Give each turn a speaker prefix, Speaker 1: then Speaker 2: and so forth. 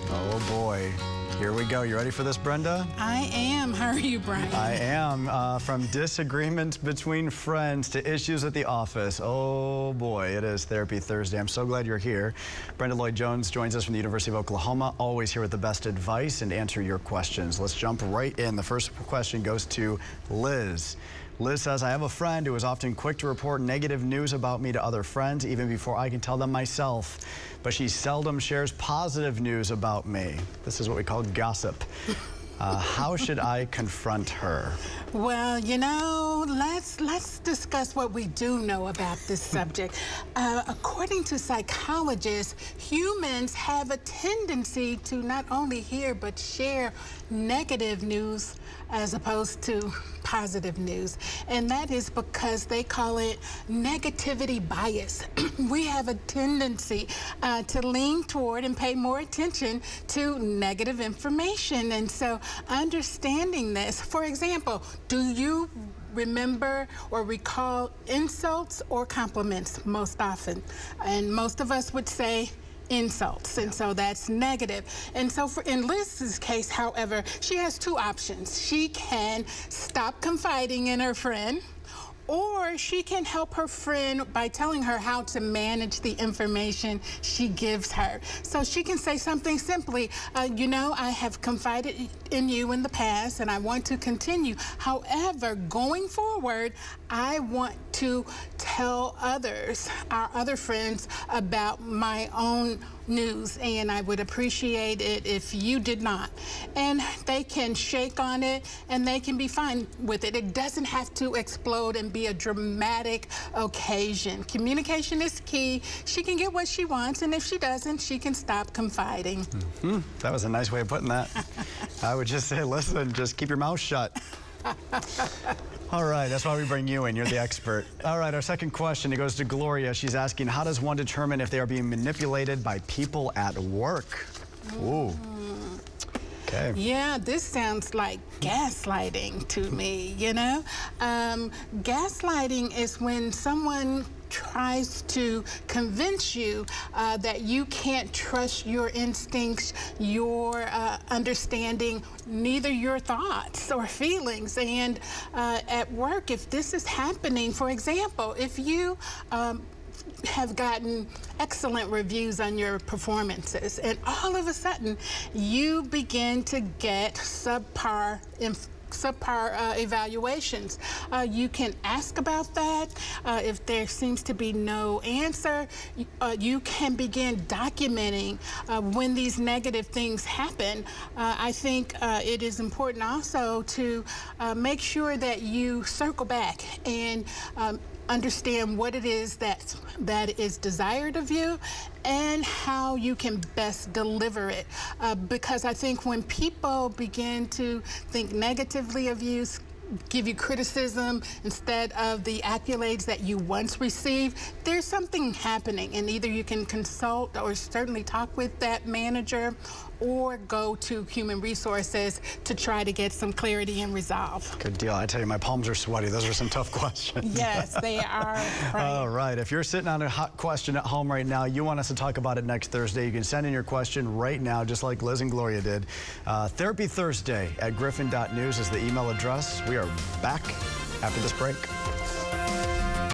Speaker 1: Oh boy. Here we go. You ready for this, Brenda?
Speaker 2: I am. How are you, Brian?
Speaker 1: I am. From disagreements between friends to issues at the office. Oh boy, it is Therapy Thursday. I'm so glad you're here. Brenda Lloyd-Jones joins us from the University of Oklahoma, always here with the best advice and answer your questions. Let's jump right in. The first question goes to Liz. Liz says, I have a friend who is often quick to report negative news about me to other friends, even before I can tell them myself. But she seldom shares positive news about me. This is what we call gossip. How should I confront her?
Speaker 2: Well, you know, let's discuss what we do know about this subject. According to psychologists, humans have a tendency to not only hear but share negative news as opposed to positive news. And that is because they call it negativity bias. We have a tendency to lean toward and pay more attention to negative information. And so understanding this, for example, do you remember or recall insults or compliments most often? And most of us would say insults, and so that's negative. And so in Liz's case, however, she has two options. She can stop confiding in her friend, or she can help her friend by telling her how to manage the information she gives her. So she can say something simply, you know, I have confided in you in the past and I want to continue. However, going forward, I want to tell others, our other friends, about my own news, and I would appreciate it if you did not. And they can shake on it and they can be fine with it. It doesn't have to explode and be a dramatic occasion. Communication is key. She can get what she wants, and if she doesn't, she can stop confiding.
Speaker 1: Mm-hmm. That was a nice way of putting that. I would just say, listen, just keep your mouth shut. All right, that's why we bring you in. You're the expert. All right, our second question, it goes to Gloria. She's asking, how does one determine if they are being manipulated by people at work? Ooh. Okay.
Speaker 2: Yeah, this sounds like gaslighting to me, you know? Gaslighting is when someone tries to convince you that you can't trust your instincts, your understanding, neither your thoughts or feelings. And at work, if this is happening, for example, if you have gotten excellent reviews on your performances, and all of a sudden you begin to get subpar evaluations. You can ask about that. If there seems to be no answer, you can begin documenting when these negative things happen. I think it is important also to make sure that you circle back and understand what it is that is desired of you and how you can best deliver it. Because I think when people begin to think negatively of you, give you criticism instead of the accolades that you once received, there's something happening, and either you can consult or certainly talk with that manager or go to human resources to try to get some clarity and resolve.
Speaker 1: Good deal. I tell you, my palms are sweaty. Those are some tough questions.
Speaker 2: Yes, they are.
Speaker 1: All right. If you're sitting on a hot question at home right now, you want us to talk about it next Thursday, you can send in your question right now, just like Liz and Gloria did. Therapy Thursday at griffin.news is the email address. We are back after this break.